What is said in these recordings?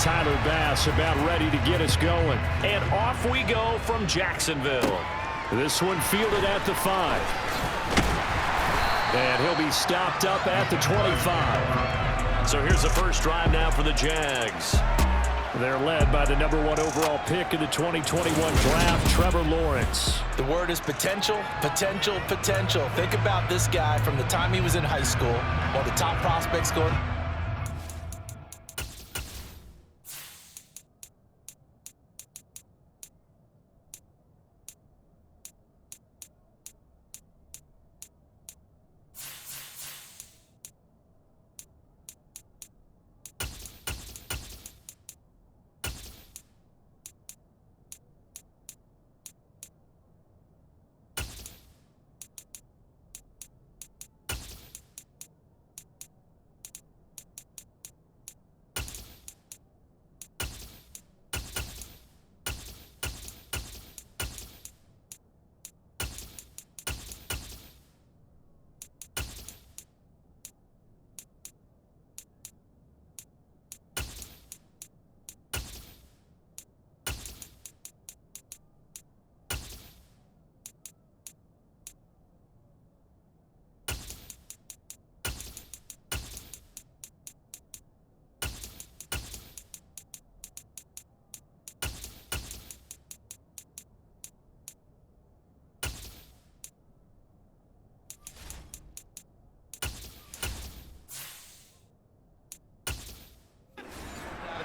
Tyler Bass about ready to get us going. And off we go from Jacksonville. This one fielded at the 5. And he'll be stopped up at the 25. So here's the first drive now for the Jags. They're led by the #1 overall pick in the 2021 draft, Trevor Lawrence. The word is potential, potential, potential. Think about this guy from the time he was in high school, one of the top prospects going.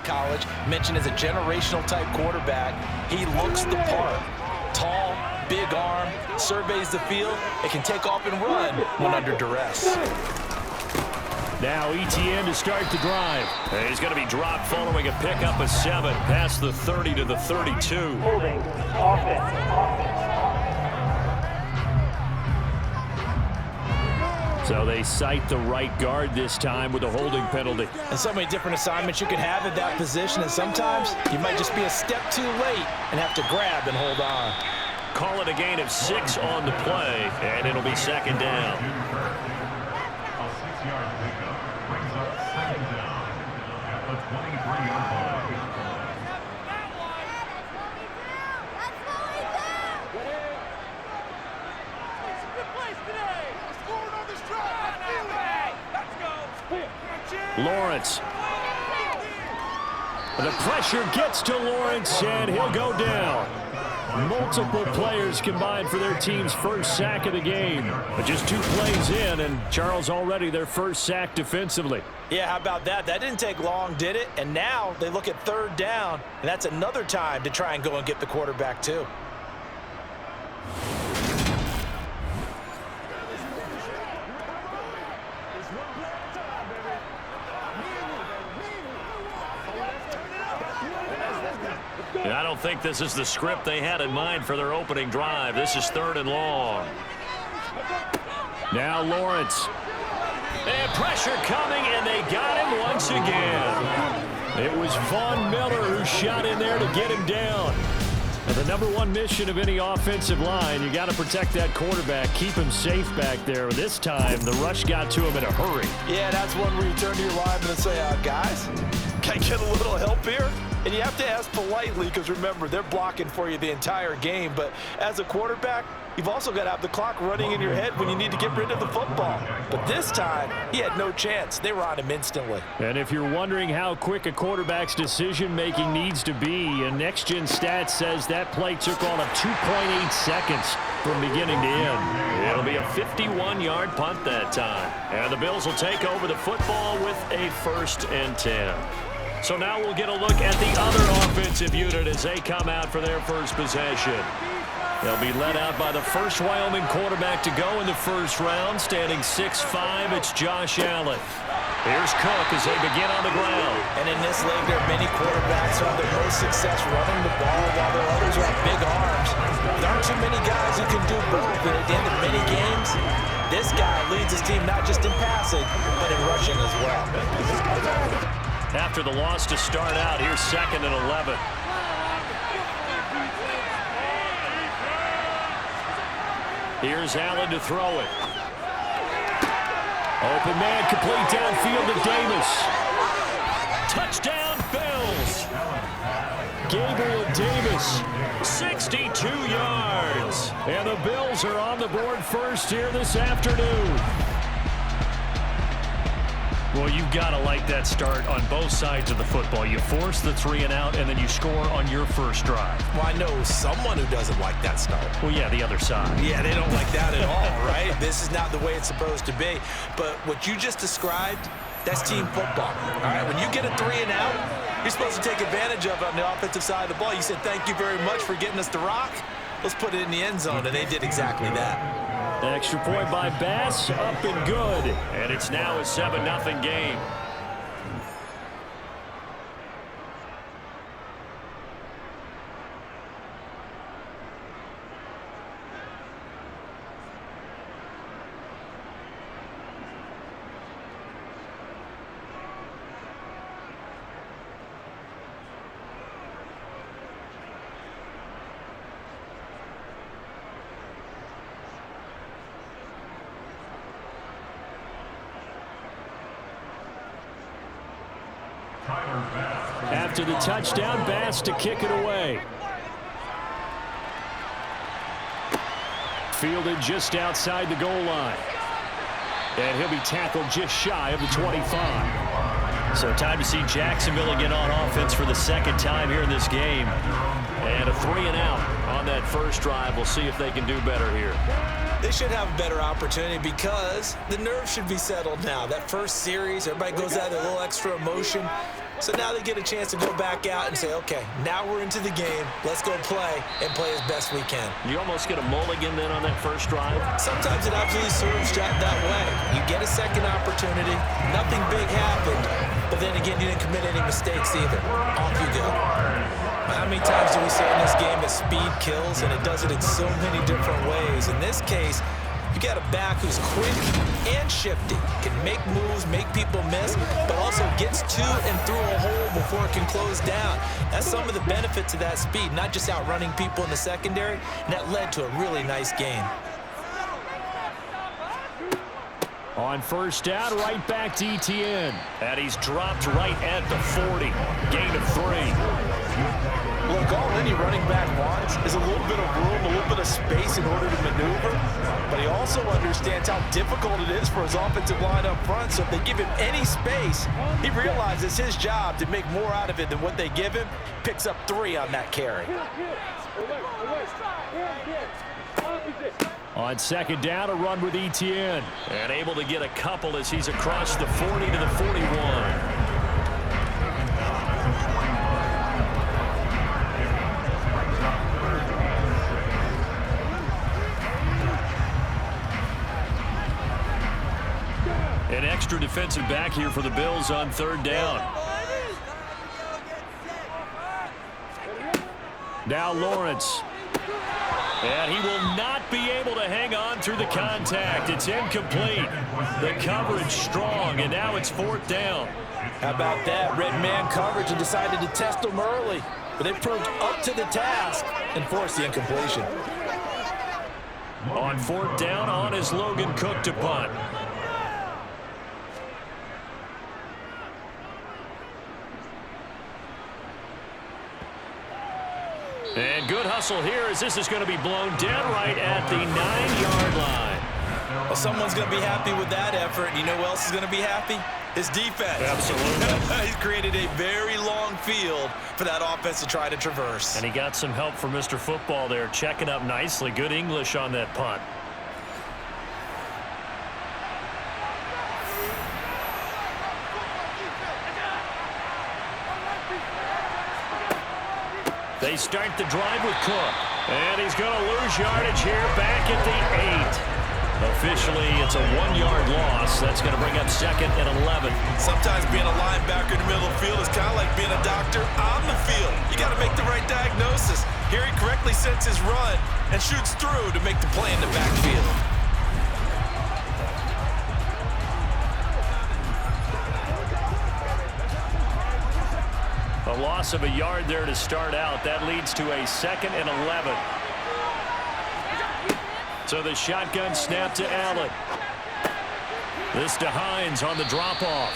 College, mentioned as a generational type quarterback. He looks the part. Tall, big arm, surveys the field, and can take off and run when under duress. Now ETN to start the drive. And he's going to be dropped following a pickup of 7 past the 30 to the 32. Holding, offense. So they cite the right guard this time with a holding penalty. And so many different assignments you can have at that position, and sometimes you might just be a step too late and have to grab and hold on. Call it a gain of 6 on the play, and it'll be second down. A 6-yard pickup brings up second down at the 23-yard line. Lawrence. The pressure gets to Lawrence, and he'll go down. Multiple players combined for their team's first sack of the game. But just 2 plays in, and Charles already their first sack defensively. Yeah, how about that? That didn't take long, did it? And now they look at 3rd down, and that's another time to try and go and get the quarterback too. I don't think this is the script they had in mind for their opening drive. This is 3rd and long. Now Lawrence. And pressure coming, and they got him once again. It was Von Miller who shot in there to get him down. And the #1 mission of any offensive line, you got to protect that quarterback, keep him safe back there. This time, the rush got to him in a hurry. Yeah, that's one where you turn to your lineman and say, guys, can I get a little help here? And you have to ask politely because, remember, they're blocking for you the entire game. But as a quarterback, you've also got to have the clock running in your head when you need to get rid of the football. But this time, he had no chance. They were on him instantly. And if you're wondering how quick a quarterback's decision-making needs to be, a next-gen stat says that play took all of 2.8 seconds from beginning to end. It'll be a 51-yard punt that time. And the Bills will take over the football with a 1st and 10. So now we'll get a look at the other offensive unit as they come out for their first possession. They'll be led out by the first Wyoming quarterback to go in the first round, standing 6'5", it's Josh Allen. Here's Cook as they begin on the ground. And in this league, there are many quarterbacks who have the most success running the ball, while there are others who have big arms. There aren't too many guys who can do both, but at the end of many games, this guy leads his team not just in passing, but in rushing as well. After the loss to start out, here's 2nd and 11. Here's Allen to throw it. Open man, complete downfield to Davis. Touchdown, Bills. Gabriel Davis. 62 yards. And the Bills are on the board first here this afternoon. Well, you've got to like that start on both sides of the football. You force the 3 and out, and then you score on your first drive. Well, I know someone who doesn't like that start. Well, yeah, the other side. Yeah, they don't like that at all, right? This is not the way it's supposed to be. But what you just described, that's team football. All right, when you get a 3 and out, you're supposed to take advantage of it on the offensive side of the ball. You said, thank you very much for getting us the rock. Let's put it in the end zone, and they did exactly that. Extra point by Bass, up and good. And it's now a 7-0 game. After the touchdown, Bass to kick it away. Fielded just outside the goal line. And he'll be tackled just shy of the 25. So time to see Jacksonville get on offense for the second time here in this game. And a 3 and out on that first drive. We'll see if they can do better here. They should have a better opportunity because the nerves should be settled now. That first series, everybody goes out with a little extra emotion. So now they get a chance to go back out and say, okay, now we're into the game. Let's go play and play as best we can. You almost get a mulligan then on that first drive? Sometimes it absolutely serves that way. You get a second opportunity. Nothing big happened. But then again, you didn't commit any mistakes either. Off you go. How many times do we say in this game that speed kills, and it does it in so many different ways? In this case, you got a back who's quick and shifty, can make moves, make people miss, but also gets to and through a hole before it can close down. That's some of the benefits of that speed, not just outrunning people in the secondary, and that led to a really nice game. On first down, right back to Etienne. And he's dropped right at the 40. Gain of 3. Look, all any running back wants is a little bit of room, a little bit of space in order to maneuver. But he also understands how difficult it is for his offensive line up front. So if they give him any space, he realizes his job to make more out of it than what they give him. Picks up 3 on that carry. On second down, a run with Etienne. And able to get a couple as he's across the 40 to the 41. An extra defensive back here for the Bills on third down. Now Lawrence. And he will not be able to hang on through the contact. It's incomplete. The coverage strong, and now it's fourth down. How about that? Red man coverage and decided to test them early. But they proved up to the task and forced the incompletion. On fourth down, on is Logan Cook to punt. And good hustle here as this is going to be blown dead right at the 9-yard line. Well, someone's going to be happy with that effort. And you know who else is going to be happy? His defense. Absolutely. He's created a very long field for that offense to try to traverse. And he got some help from Mr. Football there, checking up nicely. Good English on that punt. They start the drive with Cook. And he's going to lose yardage here back at the 8. Officially, it's a 1-yard loss. That's going to bring up second and 11. Sometimes being a linebacker in the middle of the field is kind of like being a doctor on the field. You got to make the right diagnosis. Here he correctly sets his run and shoots through to make the play in the backfield. A loss of a yard there to start out. That leads to a second and 11. So the shotgun snap to Allen. This to Hines on the drop-off.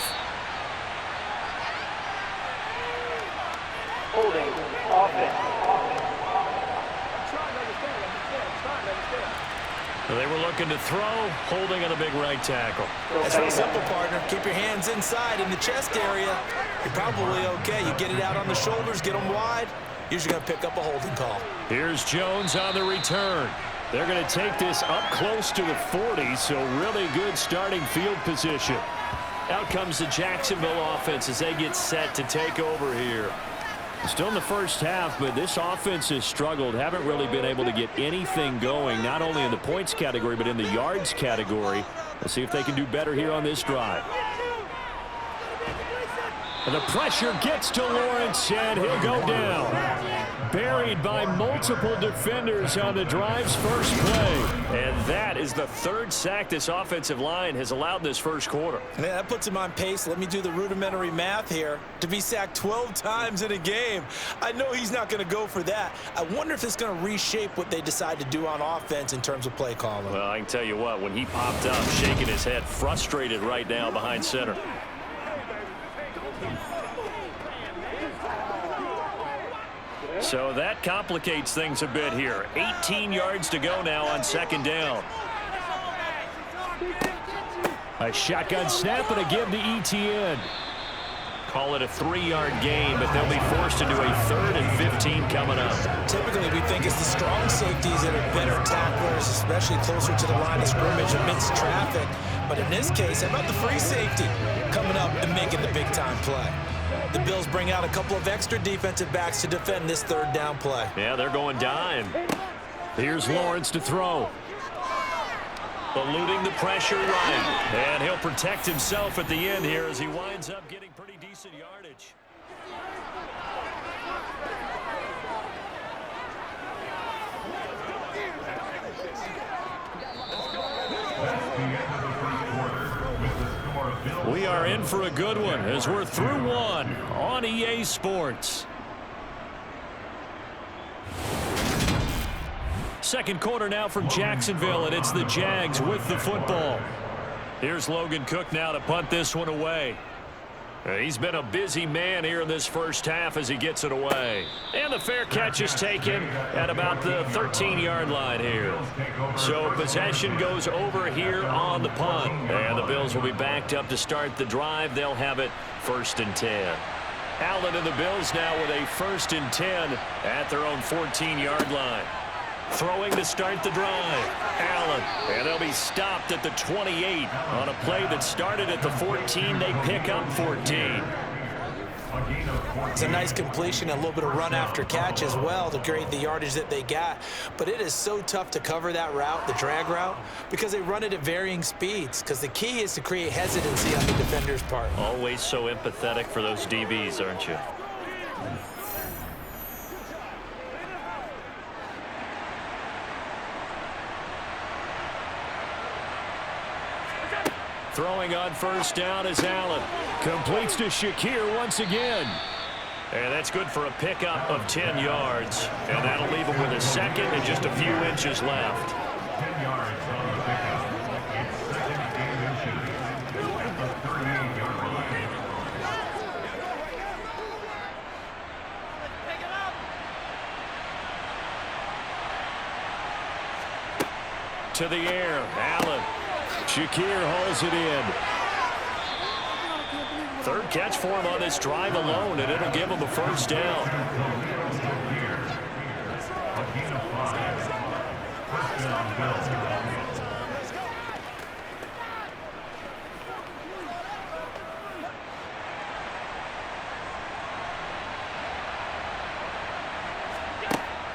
Holding They were looking to throw, holding on the big right tackle. It's real simple, partner. Keep your hands inside in the chest area. You're probably okay. You get it out on the shoulders, get them wide. Usually going to pick up a holding call. Here's Jones on the return. They're going to take this up close to the 40, so really good starting field position. Out comes the Jacksonville offense as they get set to take over here. Still in the first half, but this offense has struggled. Haven't really been able to get anything going, not only in the points category, but in the yards category. We'll see if they can do better here on this drive. And the pressure gets to Lawrence, and he'll go down. Buried by multiple defenders on the drive's first play. And that is the third sack this offensive line has allowed this first quarter. Man, that puts him on pace. Let me do the rudimentary math here. To be sacked 12 times in a game, I know he's not going to go for that. I wonder if it's going to reshape what they decide to do on offense in terms of play calling. Well, I can tell you what, when he popped up, shaking his head, frustrated right now behind center. So that complicates things a bit here. 18 yards to go now on second down. A shotgun snap and a give to ETN. Call it a 3-yard gain, but they'll be forced into a 3rd and 15 coming up. Typically, we think it's the strong safeties that are better tacklers, especially closer to the line of scrimmage amidst traffic. But in this case, how about the free safety coming up and making the big-time play? The Bills bring out a couple of extra defensive backs to defend this third down play. Yeah, they're going dime. Here's Lawrence to throw. Eluding the pressure right. And he'll protect himself at the end here as he winds up getting pretty decent yardage. We are in for a good one as we're through one on EA Sports. Second quarter now from Jacksonville, and it's the Jags with the football. Here's Logan Cook now to punt this one away. He's been a busy man here in this first half as he gets it away. And the fair catch is taken at about the 13-yard line here. So possession goes over here on the punt. And the Bills will be backed up to start the drive. They'll have it 1st and 10. Allen and the Bills now with a 1st and 10 at their own 14-yard line. Throwing to start the drive. Allen. And they'll be stopped at the 28 on a play that started at the 14. They pick up 14. It's a nice completion, a little bit of run after catch as well to create the yardage that they got. But it is so tough to cover that route, the drag route, because they run it at varying speeds. Because the key is to create hesitancy on the defender's part. Always so empathetic for those DBs, aren't you? Throwing on first down is Allen. Completes to Shakir once again. And that's good for a pickup of 10 yards. And that'll leave him with a second and just a few inches left. 10 yards on the pickup. It's 2nd and inches at the 38-yard line. To the air, Allen. Shakir hauls it in. Third catch for him on this drive alone, and it'll give him a first down.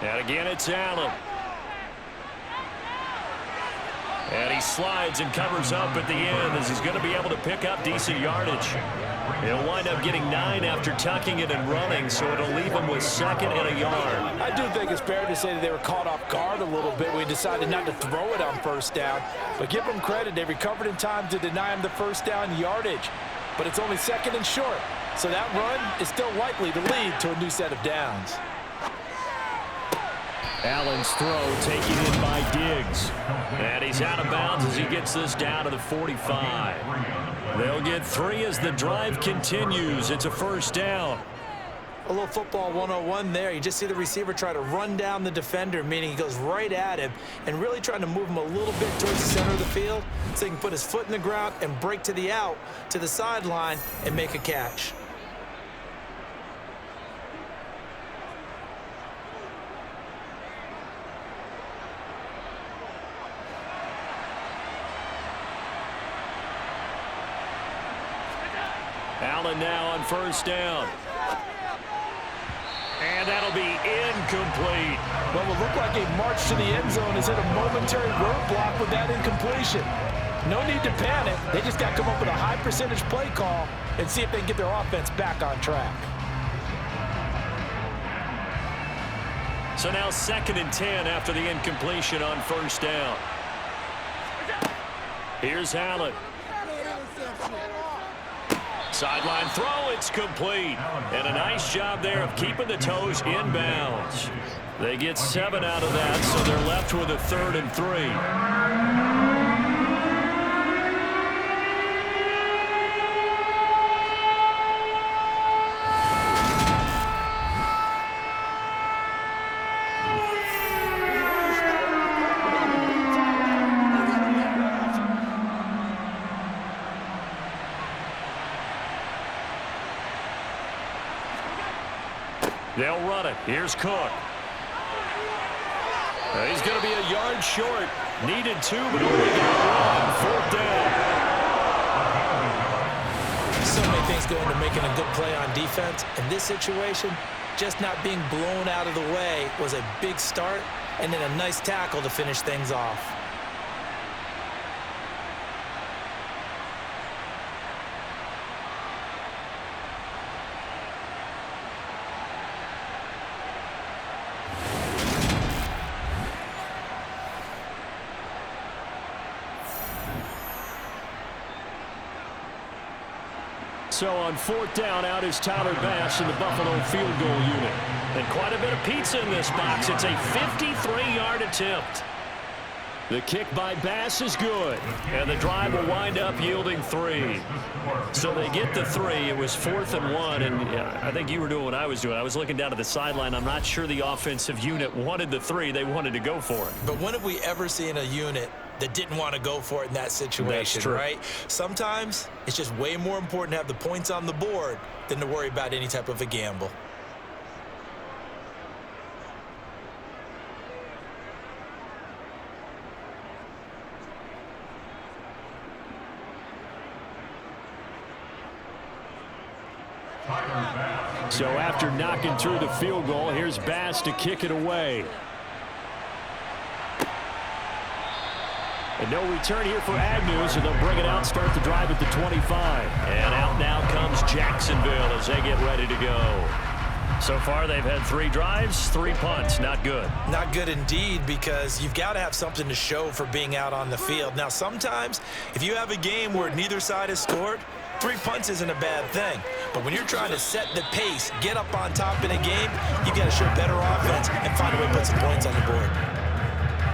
And again, it's Allen. And he slides and covers up at the end as he's going to be able to pick up decent yardage. He'll wind up getting 9 after tucking it and running, so it'll leave him with 2nd and a yard. I do think it's fair to say that they were caught off guard a little bit. We decided not to throw it on first down. But give them credit. They recovered in time to deny him the first down yardage. But it's only 2nd and short. So that run is still likely to lead to a new set of downs. Allen's throw taken in by Diggs. And he's out of bounds as he gets this down to the 45. They'll get 3 as the drive continues. It's a first down. A little football 101 there. You just see the receiver try to run down the defender, meaning he goes right at him and really trying to move him a little bit towards the center of the field so he can put his foot in the ground and break to the out, to the sideline, and make a catch. Allen now on first down. And that'll be incomplete. What will look like a march to the end zone has hit a momentary roadblock with that incompletion. No need to panic. They just got to come up with a high percentage play call and see if they can get their offense back on track. So now 2nd and 10 after the incompletion on first down. Here's Allen. Sideline throw, it's complete. And a nice job there of keeping the toes in bounds. They get 7 out of that, so they're left with a 3rd and 3. They'll run it. Here's Cook. He's going to be a yard short. Needed 2, but only got 1. 4th down. So many things go into making a good play on defense. In this situation, just not being blown out of the way was a big start, and then a nice tackle to finish things off. So on 4th down, out is Tyler Bass in the Buffalo field goal unit. And quite a bit of pizza in this box. It's a 53-yard attempt. The kick by Bass is good. And the drive will wind up yielding 3. So they get the 3. It was 4th and 1. And I think you were doing what I was doing. I was looking down at the sideline. I'm not sure the offensive unit wanted the 3. They wanted to go for it. But when have we ever seen a unit that didn't want to go for it in that situation, right? Sometimes it's just way more important to have the points on the board than to worry about any type of a gamble. So after knocking through the field goal, here's Bass to kick it away. And no return here for Agnew, so they'll bring it out, start the drive at the 25. And out now comes Jacksonville as they get ready to go. So far, they've had 3 drives, 3 punts. Not good. Not good indeed, because you've got to have something to show for being out on the field. Now, sometimes, if you have a game where neither side has scored, 3 punts isn't a bad thing. But when you're trying to set the pace, get up on top in a game, you've got to show better offense and find a way to put some points on the board.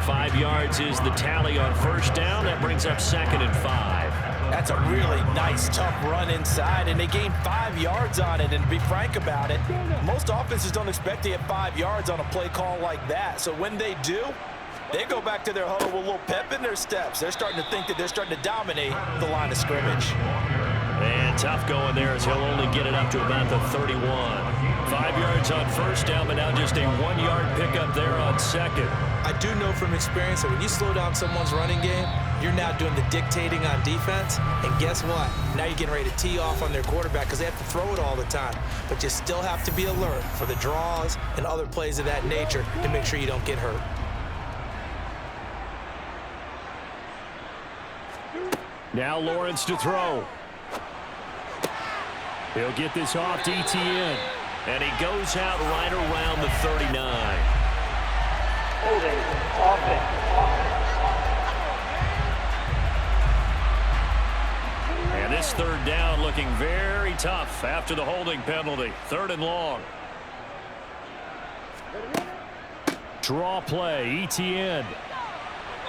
5 yards is the tally on first down. That brings up 2nd and 5. That's a really nice, tough run inside, and they gained 5 yards on it. And to be frank about it, most offenses don't expect to get 5 yards on a play call like that. So when they do, they go back to their huddle with a little pep in their steps. They're starting to think that they're starting to dominate the line of scrimmage. And tough going there as he'll only get it up to about the 31. 5 yards on first down, but now just a 1-yard pickup there on 2nd. I do know from experience that when you slow down someone's running game, you're now doing the dictating on defense. And guess what? Now you're getting ready to tee off on their quarterback because they have to throw it all the time. But you still have to be alert for the draws and other plays of that nature to make sure you don't get hurt. Now Lawrence to throw. He'll get this off to ETN. And he goes out right around the 39. Holding offense. And this 3rd down looking very tough after the holding penalty. 3rd and long. Draw play, ETN.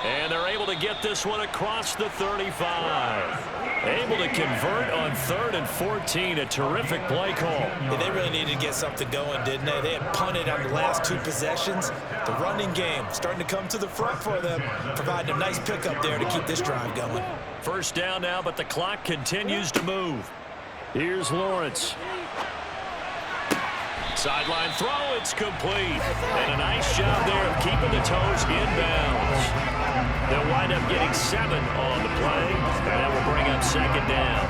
And they're able to get this one across the 35. Able to convert on 3rd and 14. A terrific play call. Yeah, they really needed to get something going, didn't they? They had punted on the last 2 possessions. The running game starting to come to the front for them, providing a nice pickup there to keep this drive going. First down now, but the clock continues to move. Here's Lawrence. Sideline throw, it's complete. And a nice job there of keeping the toes inbounds. They'll wind up getting 7 on the play, and that will bring up 2nd down.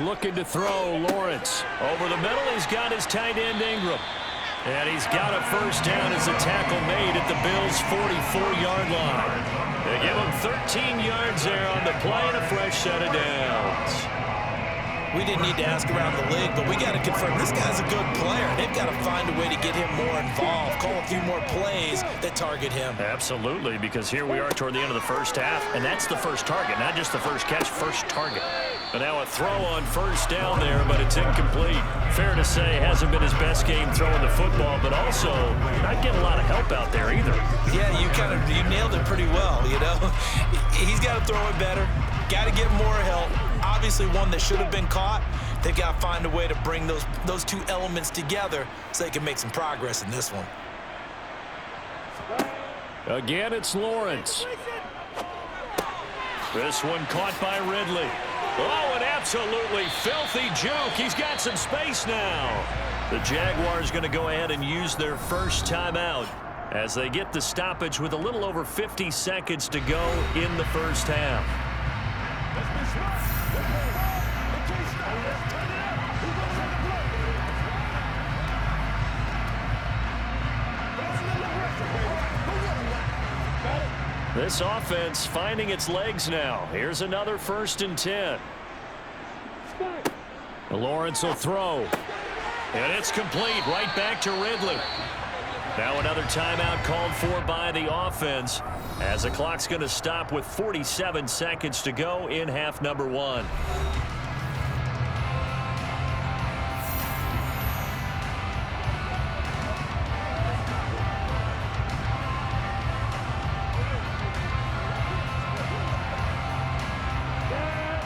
Looking to throw, Lawrence. Over the middle, he's got his tight end Ingram. And he's got a first down as a tackle made at the Bills' 44-yard line. They give him 13 yards there on the play and a fresh set of downs. We didn't need to ask around the league, but we got to confirm this guy's a good player. They've got to find a way to get him more involved, call a few more plays that target him. Absolutely, because here we are toward the end of the first half, and that's the first target, not just the first catch, first target. But now a throw on first down there, but it's incomplete. Fair to say, hasn't been his best game throwing the football, but also not getting a lot of help out there either. Yeah, you nailed it pretty well, you know. He's got to throw it better, got to get more help. Obviously one that should have been caught. They've got to find a way to bring those 2 elements together so they can make some progress in this one. Again, it's Lawrence. This one caught by Ridley. Oh, an absolutely filthy juke. He's got some space now. The Jaguars going to go ahead and use their first timeout as they get the stoppage with a little over 50 seconds to go in the first half. This offense finding its legs now. Here's another 1st and 10. Lawrence will throw. And it's complete right back to Ridley. Now another timeout called for by the offense as the clock's going to stop with 47 seconds to go in half number 1.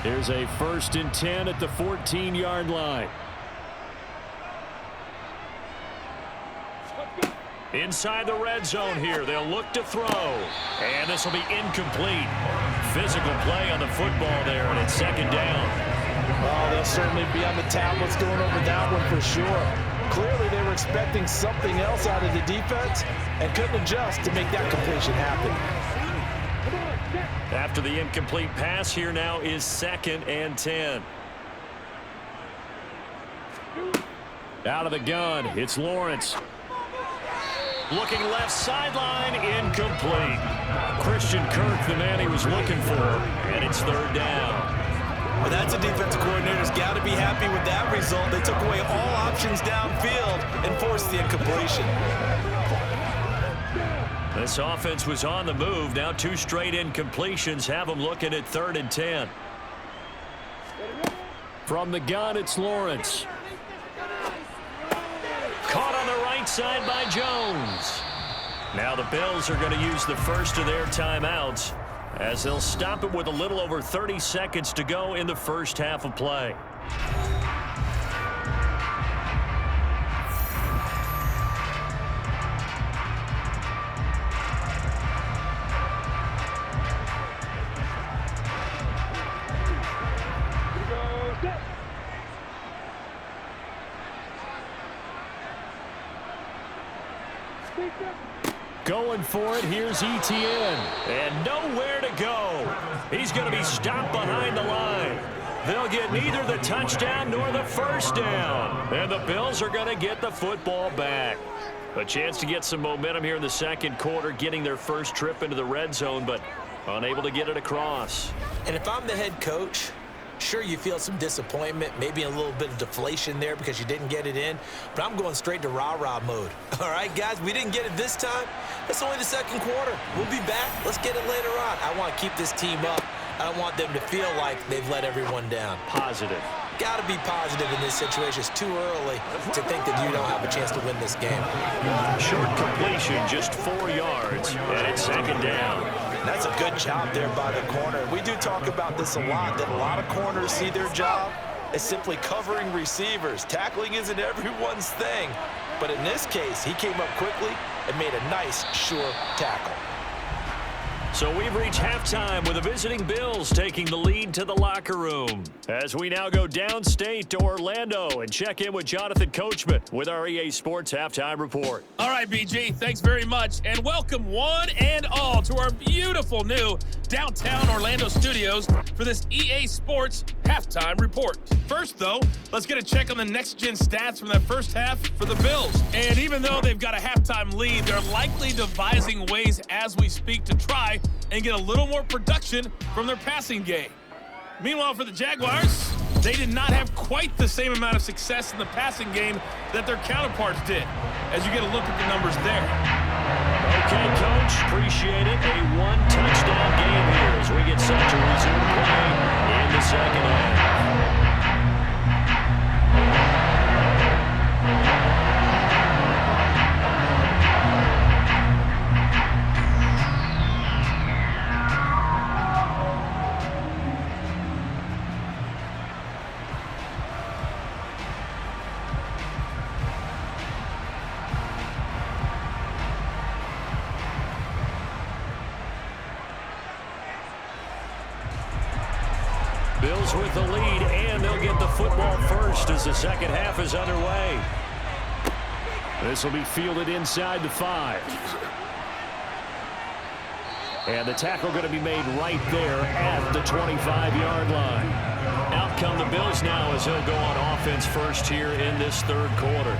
Here's a 1st and 10 at the 14-yard line. Inside the red zone here, they'll look to throw. And this will be incomplete. Physical play on the football there, and it's 2nd down. Oh, they'll certainly be on the tablets going over that one for sure. Clearly they were expecting something else out of the defense and couldn't adjust to make that completion happen. After the incomplete pass, here now is 2nd and 10. Out of the gun, it's Lawrence. Looking left sideline, incomplete. Christian Kirk, the man he was looking for, and it's 3rd down. Well, that's a defensive coordinator's got to be happy with that result. They took away all options downfield and forced the incompletion. This offense was on the move. Now 2 straight incompletions have them looking at 3rd and 10. From the gun, it's Lawrence. Caught on the right side by Jones. Now the Bills are going to use the first of their timeouts as they'll stop it with a little over 30 seconds to go in the first half of play. Going for it, here's ETN. And nowhere to go. He's going to be stopped behind the line. They'll get neither the touchdown nor the first down. And the Bills are going to get the football back. A chance to get some momentum here in the 2nd quarter, getting their first trip into the red zone, but unable to get it across. And if I'm the head coach, sure, you feel some disappointment, maybe a little bit of deflation there because you didn't get it in, but I'm going straight to rah-rah mode. All right, guys, we didn't get it this time. It's only the 2nd quarter. We'll be back. Let's get it later on. I want to keep this team up I don't want them to feel like they've let everyone down. Positive. Got to be positive in this situation. It's too early to think that you don't have a chance to win this game. Short completion, just 4 yards, and it's second down. That's a good job there by the corner. We do talk about this a lot, that a lot of corners see their job as simply covering receivers. Tackling isn't everyone's thing. But in this case, he came up quickly and made a nice, sure tackle. So we've reached halftime with the visiting Bills taking the lead to the locker room. As we now go downstate to Orlando and check in with Jonathan Coachman with our EA Sports Halftime Report. All right, BG, thanks very much. And welcome one and all to our beautiful new downtown Orlando studios for this EA Sports Halftime Report. First, though, let's get a check on the next-gen stats from that first half for the Bills. And even though they've got a halftime lead, they're likely devising ways as we speak to try and get a little more production from their passing game. Meanwhile, for the Jaguars, they did not have quite the same amount of success in the passing game that their counterparts did, as you get a look at the numbers there. Okay, Coach, appreciate it. A one-touchdown game here as we get set to resume play in the second half. Bills with the lead, and they'll get the football first as the second half is underway. This will be fielded inside the 5. And the tackle going to be made right there at the 25-yard line. Out come the Bills now as he'll go on offense first here in this third quarter.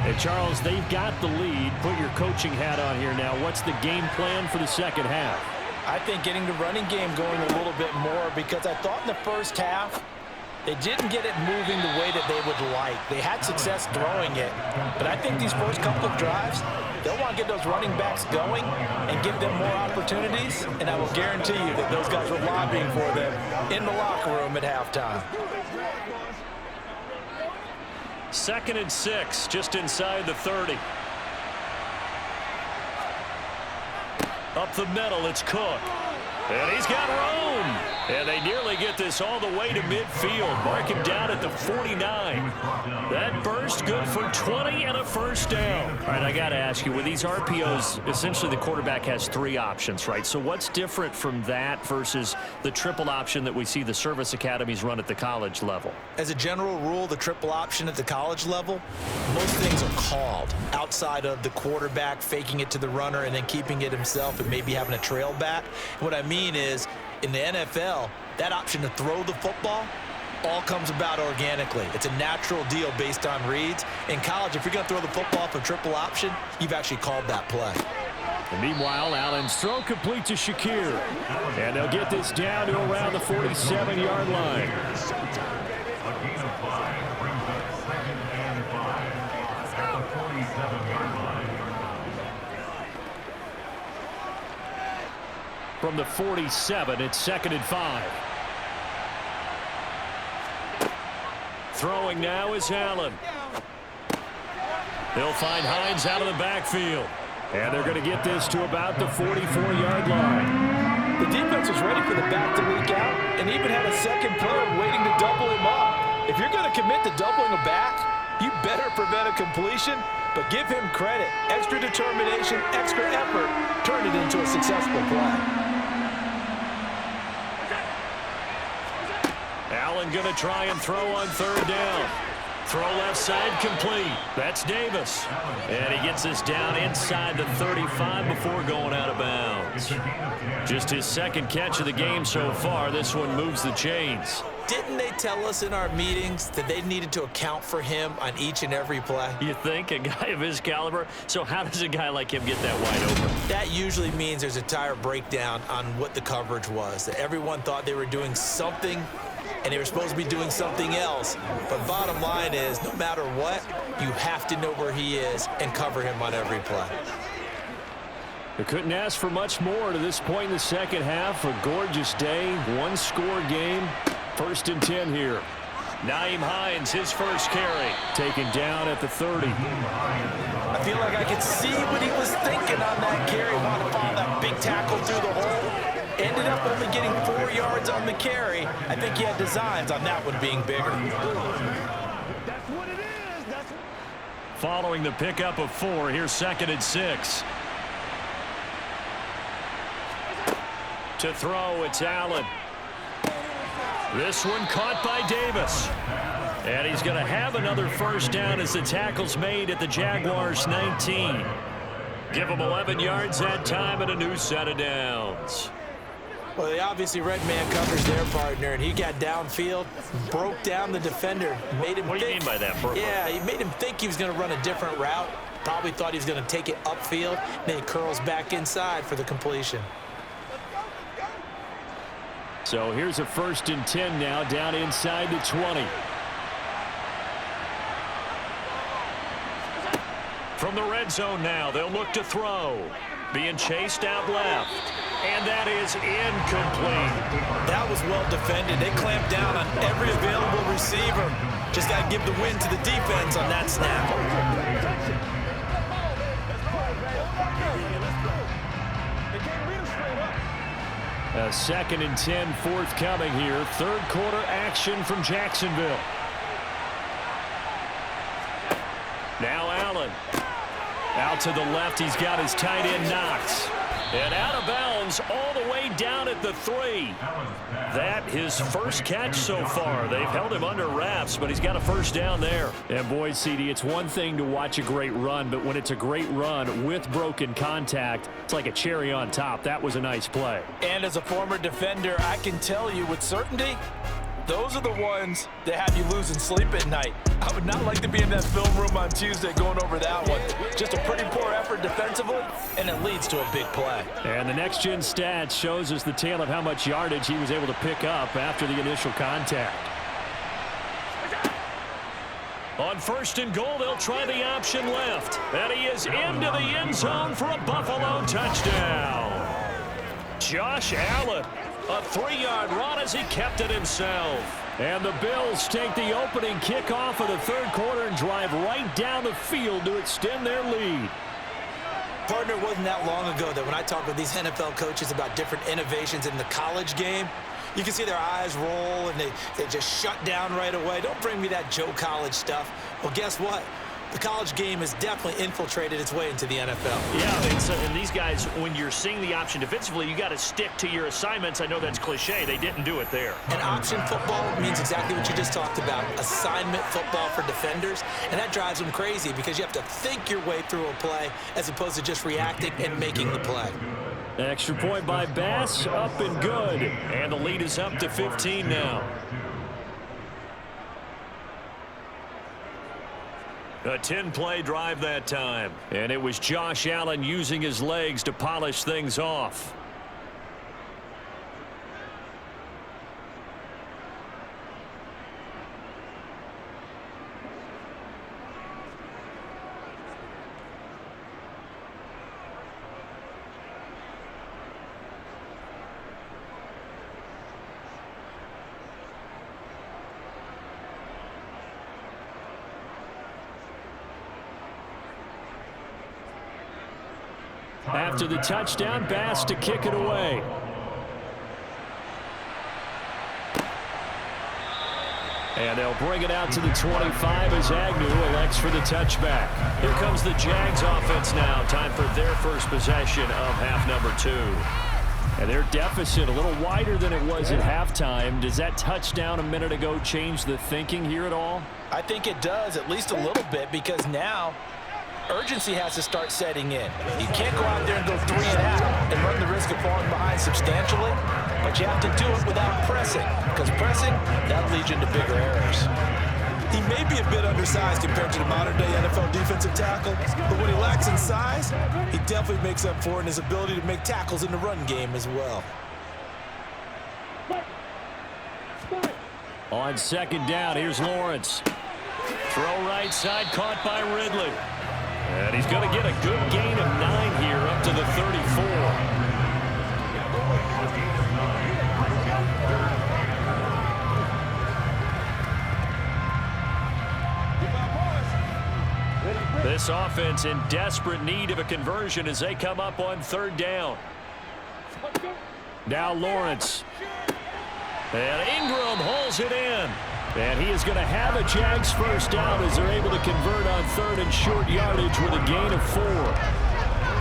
And Charles, they've got the lead. Put your coaching hat on here now. What's the game plan for the second half? I think getting the running game going a little bit more, because I thought in the first half they didn't get it moving the way that they would like. They had success throwing it, but I think these first couple of drives, they'll want to get those running backs going and give them more opportunities, and I will guarantee you that those guys were lobbying for them in the locker room at halftime. 2nd and 6, just inside the 30. Up the middle, it's Cook. And he's got room. And they nearly get this all the way to midfield. Mark him down at the 49. That burst good for 20 and a first down. All right, I got to ask you, with these RPOs, essentially the quarterback has 3 options, right? So what's different from that versus the triple option that we see the service academies run at the college level? As a general rule, the triple option at the college level, most things are called outside of the quarterback faking it to the runner and then keeping it himself and maybe having a trail back. What I mean is, in the NFL, that option to throw the football all comes about organically. It's a natural deal based on reads. In college, if you're going to throw the football for triple option, you've actually called that play. And meanwhile, Allen's throw complete to Shakir. And they'll get this down to around the 47-yard line. A gain of 5 brings up 2nd and 5 at the 47-yard line. From the 47, it's 2nd and 5. Throwing now is Allen. They'll find Hines out of the backfield. And they're going to get this to about the 44-yard line. The defense was ready for the back to leak out and even had a second player waiting to double him up. If you're going to commit to doubling a back, you better prevent a completion, but give him credit. Extra determination, extra effort turned it into a successful play. Allen going to try and throw on 3rd down. Throw left side complete. That's Davis. And he gets this down inside the 35 before going out of bounds. Just his 2nd catch of the game so far. This one moves the chains. Didn't they tell us in our meetings that they needed to account for him on each and every play? You think, a guy of his caliber? So how does a guy like him get that wide open? That usually means there's a tire breakdown on what the coverage was. That everyone thought they were doing something and they were supposed to be doing something else. But bottom line is, no matter what, you have to know where he is and cover him on every play. They couldn't ask for much more to this point in the second half. A gorgeous day, one-score game. 1st and 10 here. Nyheim Hines, his first carry. Taken down at the 30. I feel like I could see what he was thinking on that carry. Wanted to follow that big tackle through the hole. Ended up only getting 4 yards on the carry. I think he had designs on that one being bigger. Following the pickup of 4, here's 2nd and 6. To throw, it's Allen. This one caught by Davis. And he's going to have another first down as the tackle's made at the Jaguars 19. Give him 11 yards that time and a new set of downs. Well, they obviously red man covers their partner, and he got downfield, broke down the defender, made him What do you mean by that, Burke? Yeah, he made him think he was going to run a different route. Probably thought he was going to take it upfield, then he curls back inside for the completion. So here's a 1st and 10 now, down inside the 20. From the red zone now, they'll look to throw. Being chased out left. And that is incomplete. That was well defended. They clamped down on every available receiver. Just got to give the win to the defense on that snap. A 2nd and 10 forthcoming here. 3rd quarter action from Jacksonville. Now Allen. Out to the left, he's got his tight end Knox. And out of bounds all the way down at the 3. That his first catch so far. They've held him under wraps, but he's got a first down there. And boy, CD, it's one thing to watch a great run, but when it's a great run with broken contact, it's like a cherry on top. That was a nice play. And as a former defender, I can tell you with certainty, those are the ones that have you losing sleep at night. I would not like to be in that film room on Tuesday going over that one. Just a pretty poor effort defensively, and it leads to a big play. And the next-gen stats shows us the tale of how much yardage he was able to pick up after the initial contact. On 1st and goal, they'll try the option left. And he is into the end zone for a Buffalo touchdown. Josh Allen. A 3-yard run as he kept it himself. And the Bills take the opening kickoff of the 3rd quarter and drive right down the field to extend their lead. Partner, it wasn't that long ago that when I talk with these NFL coaches about different innovations in the college game, you can see their eyes roll and they just shut down right away. Don't bring me that Joe College stuff. Well, guess what? The college game has definitely infiltrated its way into the NFL. Yeah, and these guys, when you're seeing the option defensively, you got to stick to your assignments. I know that's cliche. They didn't do it there. And option football means exactly what you just talked about, assignment football for defenders. And that drives them crazy because you have to think your way through a play as opposed to just reacting and making the play. Extra point by Bass, up and good. And the lead is up to 15 now. A 10-play drive that time. And it was Josh Allen using his legs to polish things off. After the touchdown, Bass to kick it away. And they'll bring it out to the 25 as Agnew elects for the touchback. Here comes the Jags offense now. Time for their first possession of half number 2. And their deficit a little wider than it was at halftime. Does that touchdown a minute ago change the thinking here at all? I think it does, at least a little bit, because now urgency has to start setting in. You can't go out there and go 3 and out and run the risk of falling behind substantially, but you have to do it without pressing, because pressing, that leads you into bigger errors. He may be a bit undersized compared to the modern-day NFL defensive tackle, but when he lacks in size, he definitely makes up for it in his ability to make tackles in the run game as well. On 2nd down, here's Lawrence. Throw right side, caught by Ridley. And he's going to get a good gain of 9 here, up to to the 34. This offense in desperate need of a conversion as they come up on 3rd down. Now Lawrence. And Ingram hauls it in. And he is going to have a Jags first down as they're able to convert on 3rd and short yardage with a gain of 4.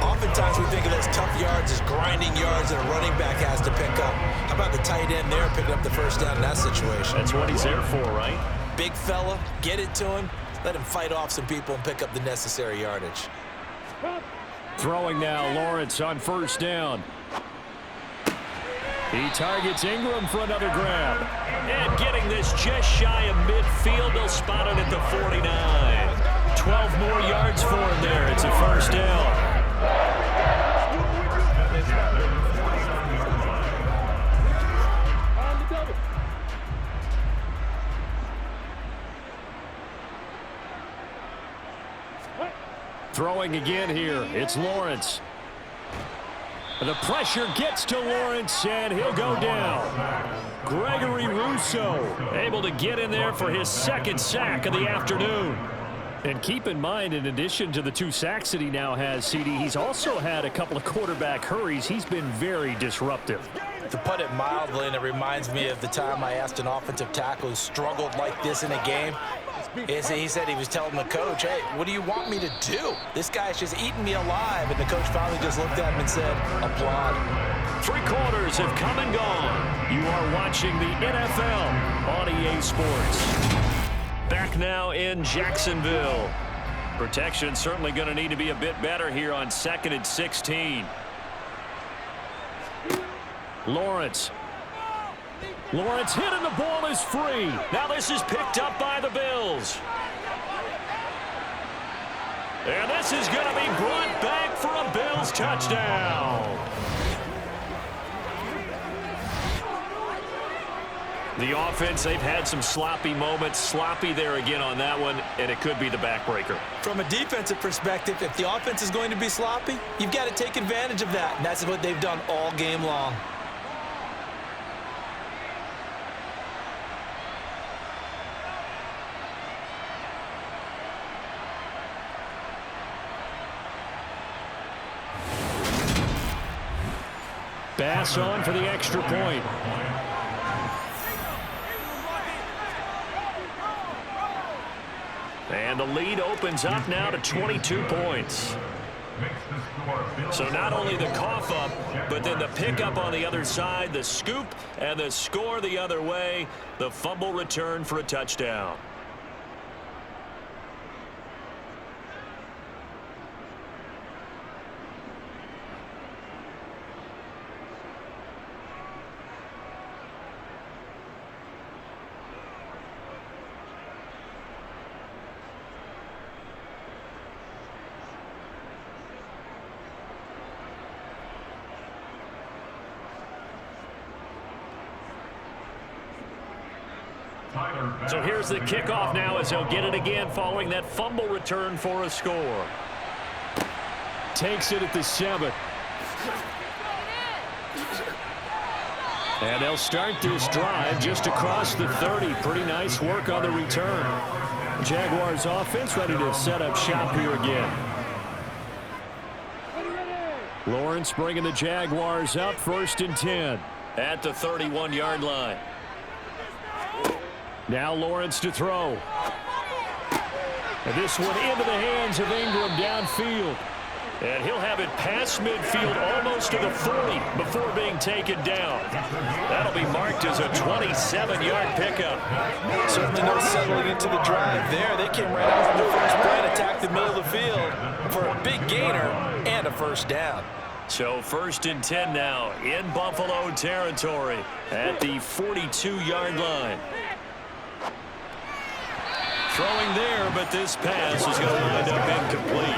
Oftentimes we think of those tough yards as grinding yards that a running back has to pick up. How about the tight end there picking up the first down in that situation? That's what he's there for, right? Big fella, get it to him. Let him fight off some people and pick up the necessary yardage. Throwing now, Lawrence on first down. He targets Ingram for another grab. And getting this just shy of midfield, they'll spot it at the 49. 12 more yards for him there. It's a first down. Throwing again here. It's Lawrence. The pressure gets to Lawrence, and he'll go down. Gregory Rousseau able to get in there for his 2nd sack of the afternoon. And keep in mind, in addition to the 2 sacks that he now has, CD, he's also had a couple of quarterback hurries. He's been very disruptive. To put it mildly, and it reminds me of the time I asked an offensive tackle who struggled like this in a game. He said he was telling the coach, hey, what do you want me to do? This guy's just eating me alive. And the coach finally just looked at him and said, applaud. 3 quarters have come and gone. You are watching the NFL on EA Sports. Back now in Jacksonville. Protection certainly going to need to be a bit better here on 2nd and 16. Lawrence hit and the ball is free. Now this is picked up by the Bills. And this is going to be brought back for a Bills touchdown. The offense, they've had some sloppy moments. Sloppy there again on that one, and it could be the backbreaker. From a defensive perspective, if the offense is going to be sloppy, you've got to take advantage of that. And that's what they've done all game long. Bass on for the extra point. And the lead opens up now to 22 points. So not only the cough up, but then the pickup on the other side, the scoop, and the score the other way. The fumble return for a touchdown. So here's the kickoff now as he'll get it again following that fumble return for a score. Takes it at the 7. And they'll start this drive just across the 30. Pretty nice work on the return. Jaguars offense ready to set up shop here again. Lawrence bringing the Jaguars up 1st and 10. At the 31-yard line. Now Lawrence to throw. And this one into the hands of Ingram downfield. And he'll have it past midfield almost to the 40 before being taken down. That'll be marked as a 27-yard pickup. Certainly no settling into the drive there. They came right out from the first play and attacked the middle of the field for a big gainer and a first down. So 1st and 10 now in Buffalo territory at the 42-yard line. Throwing there, but this pass is going to wind up incomplete.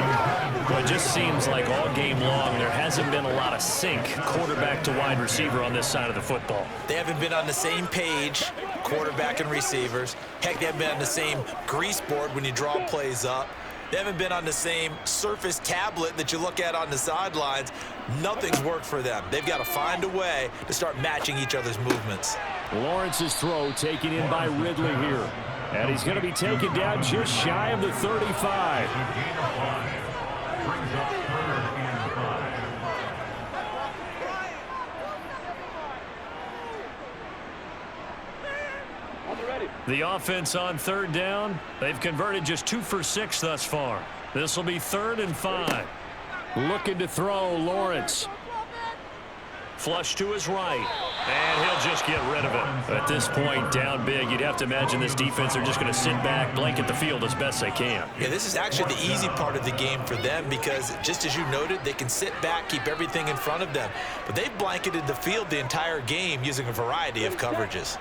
Well, it just seems like all game long there hasn't been a lot of sync quarterback to wide receiver on this side of the football. They haven't been on the same page, quarterback and receivers. Heck, they haven't been on the same grease board when you draw plays up. They haven't been on the same surface tablet that you look at on the sidelines. Nothing's worked for them. They've got to find a way to start matching each other's movements. Lawrence's throw taken in by Ridley here. And he's going to be taken down just shy of the 35. Brings up 3rd and 5. The offense on 3rd down, they've converted just 2 for 6 thus far. This will be 3rd and 5. Looking to throw, Lawrence. Flush to his right, and he'll just get rid of it. At this point, down big, you'd have to imagine this defense are just going to sit back, blanket the field as best they can. Yeah, this is actually the easy part of the game for them because, just as you noted, they can sit back, keep everything in front of them. But they've blanketed the field the entire game using a variety of coverages.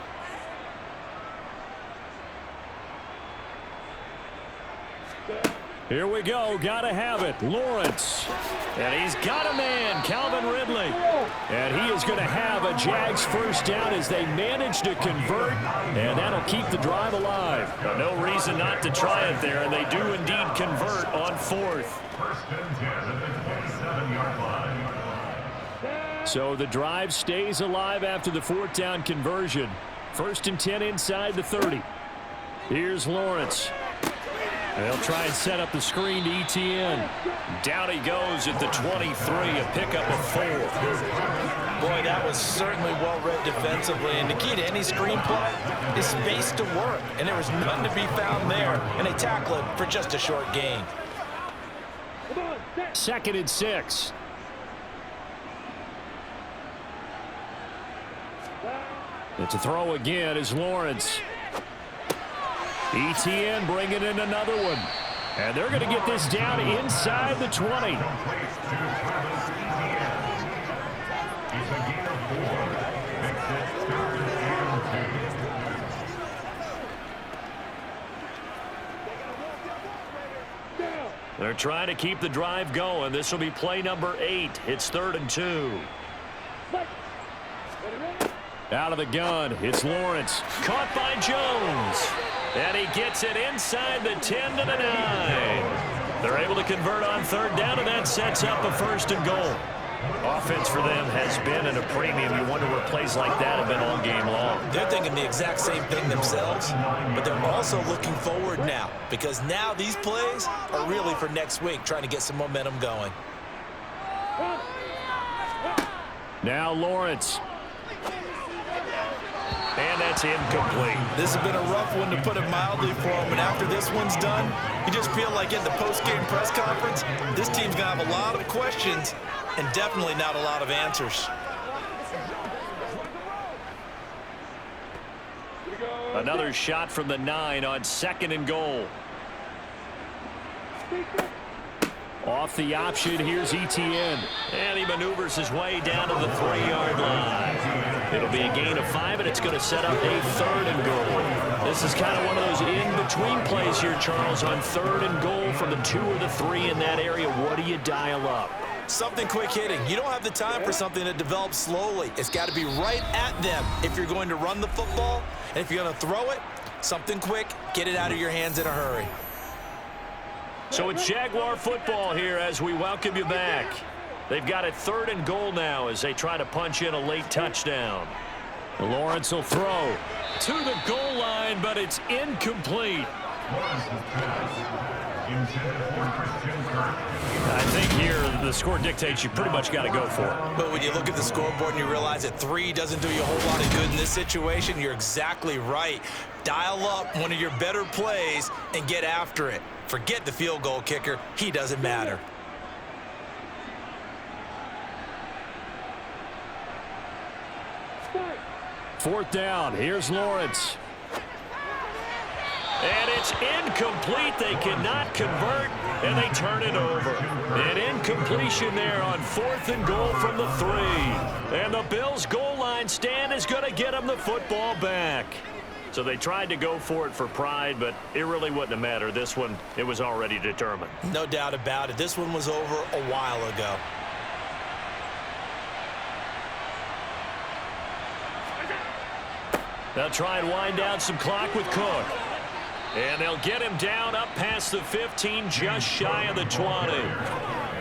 Here we go. Got to have it. Lawrence. And he's got a man, Calvin Ridley. And he is going to have a Jags first down as they manage to convert. And that'll keep the drive alive. No reason not to try it there, and they do indeed convert on 4th. 1st and 10 at the 27-yard line. So the drive stays alive after the 4th down conversion. 1st and 10 inside the 30. Here's Lawrence. They'll try and set up the screen to Etienne. Down he goes at the 23, a pickup of 4. Boy, that was certainly well-read defensively, and the key to any screenplay is space to work, and there was none to be found there, and they tackle it for just a short gain. 2nd and 6. It's a throw again is Lawrence. Etienne bringing in another one. And they're going to get this down inside the 20. They're trying to keep the drive going. This will be play number 8. It's 3rd and 2. Out of the gun, it's Lawrence. Caught by Jones. And he gets it inside the 10 to the 9. They're able to convert on 3rd down, and that sets up a 1st and goal. Offense for them has been at a premium. You wonder what plays like that have been all game long. They're thinking the exact same thing themselves, but they're also looking forward now because now these plays are really for next week, trying to get some momentum going. Now Lawrence. And that's incomplete. This has been a rough one, to put it mildly, for him. And after this one's done, you just feel like in the post-game press conference, this team's going to have a lot of questions and definitely not a lot of answers. Another shot from the 9 on 2nd and goal. Off the option, here's Etienne. And he maneuvers his way down to the 3-yard line. It'll be a gain of 5, and it's going to set up a 3rd and goal. This is kind of one of those in-between plays here, Charles, on 3rd and goal from the 2 or the 3 in that area. What do you dial up? Something quick hitting. You don't have the time for something that develops slowly. It's got to be right at them if you're going to run the football. And if you're going to throw it, something quick, get it out of your hands in a hurry. So it's Jaguar football here as we welcome you back. They've got it 3rd and goal now as they try to punch in a late touchdown. Lawrence will throw to the goal line, but it's incomplete. I think here the score dictates you pretty much got to go for it. But when you look at the scoreboard and you realize that 3 doesn't do you a whole lot of good in this situation, you're exactly right. Dial up one of your better plays and get after it. Forget the field goal kicker. He doesn't matter. Fourth down. Here's Lawrence. And it's incomplete. They cannot convert, and they turn it over. An incompletion there on 4th and goal from the 3. And the Bills' goal line stand is going to get them the football back. So they tried to go for it for pride, but it really wouldn't have mattered. This one, it was already determined. No doubt about it. This one was over a while ago. They'll try and wind down some clock with Cook. And they'll get him down up past the 15, just shy of the 20.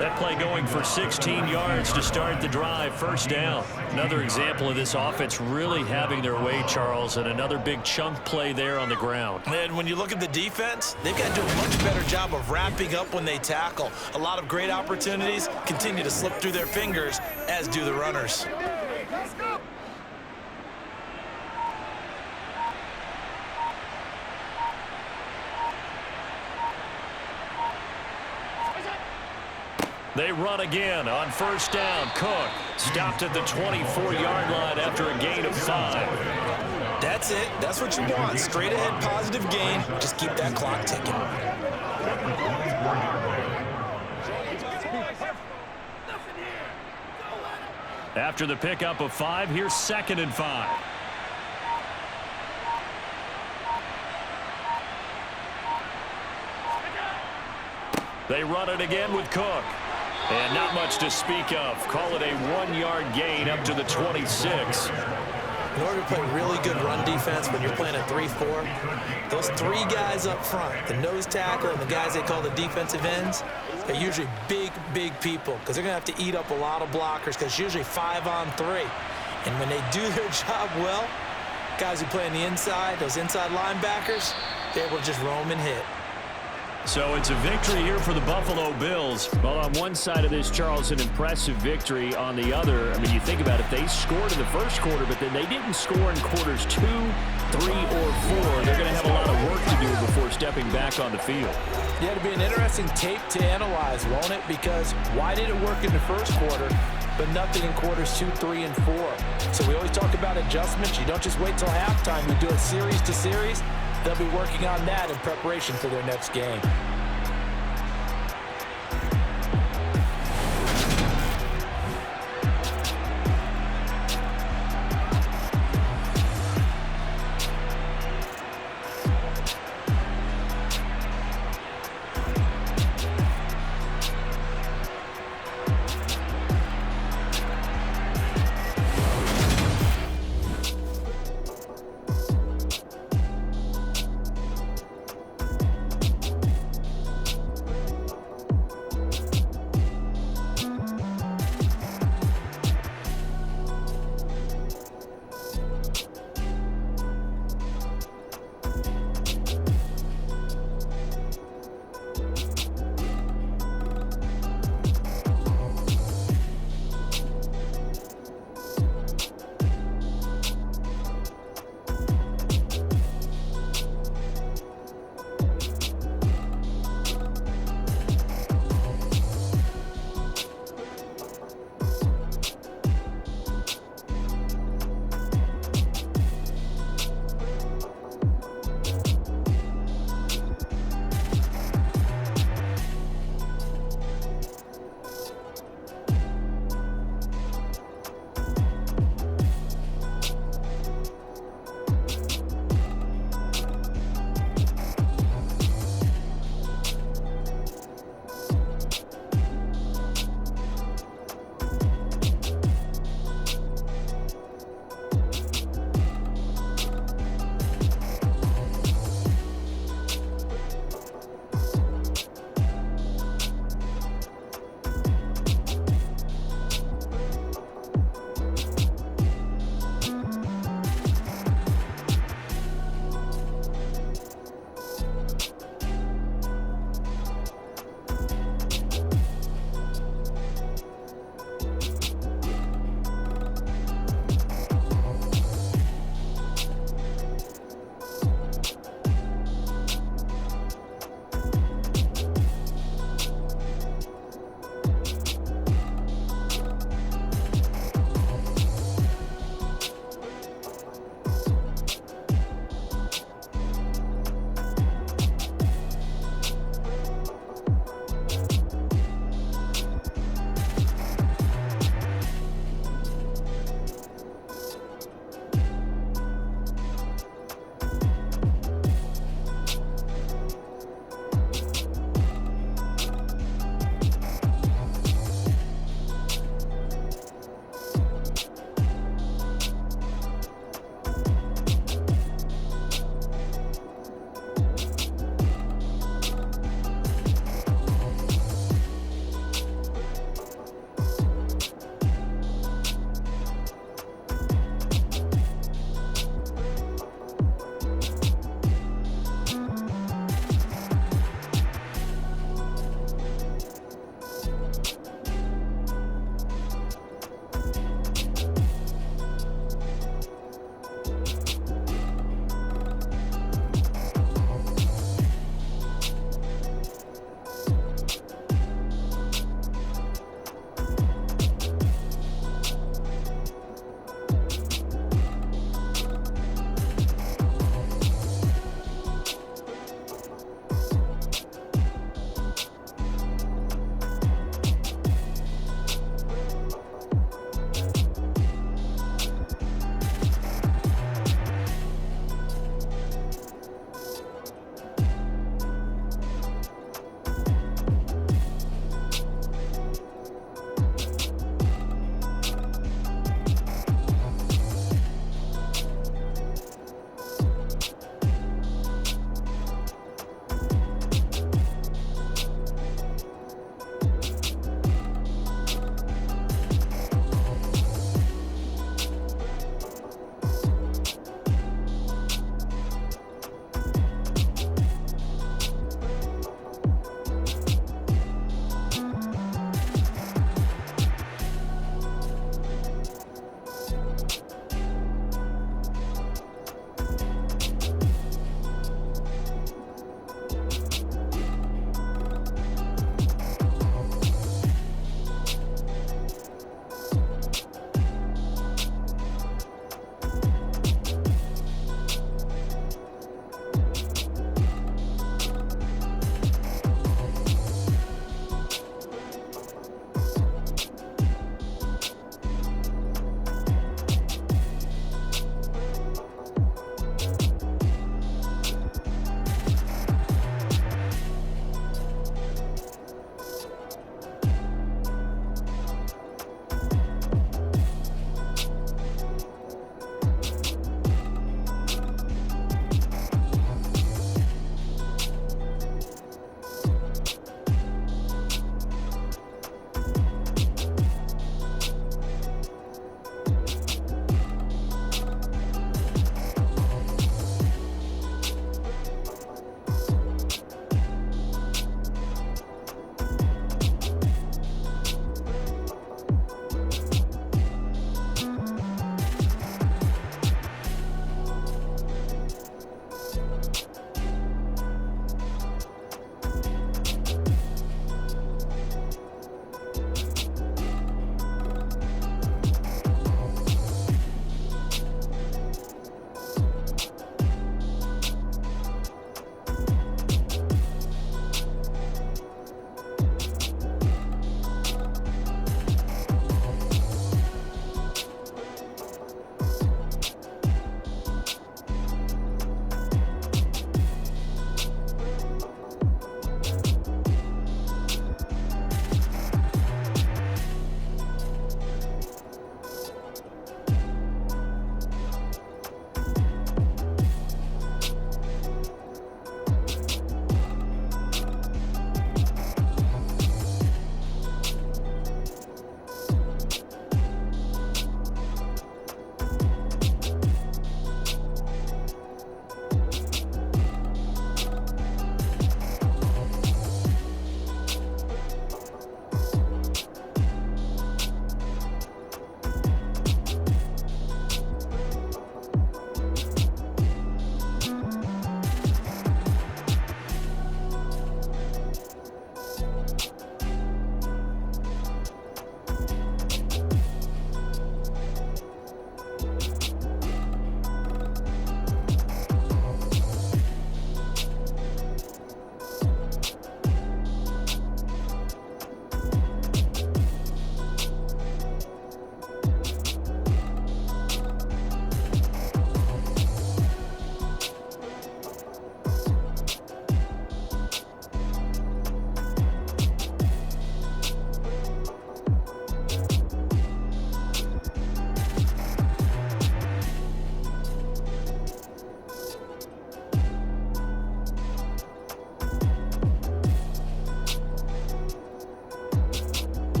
That play going for 16 yards to start the drive, first down. Another example of this offense really having their way, Charles, and another big chunk play there on the ground. And when you look at the defense, they've got to do a much better job of wrapping up when they tackle. A lot of great opportunities continue to slip through their fingers, as do the runners. They run again on first down. Cook stopped at the 24-yard line after a gain of 5. That's it. That's what you want. Straight ahead, positive gain. Just keep that clock ticking. After the pickup of 5, here's 2nd and 5. They run it again with Cook. And not much to speak of. Call it a 1-yard gain up to the 26. In order to play really good run defense when you're playing a 3-4, those 3 guys up front, the nose tackle and the guys they call the defensive ends, they're usually big, big people because they're going to have to eat up a lot of blockers because it's usually 5-on-3. And when they do their job well, guys who play on the inside, those inside linebackers, they're able to just roam and hit. So it's a victory here for the Buffalo Bills. Well, on one side of this, Charles, an impressive victory. On the other, I mean, you think about it, they scored in the first quarter, but then they didn't score in quarters 2, 3, or 4. They're going to have a lot of work to do before stepping back on the field. Yeah, it'll be an interesting tape to analyze, won't it? Because why did it work in the first quarter, but nothing in quarters 2, 3, and 4? So we always talk about adjustments. You don't just wait till halftime. You do it series to series. They'll be working on that in preparation for their next game.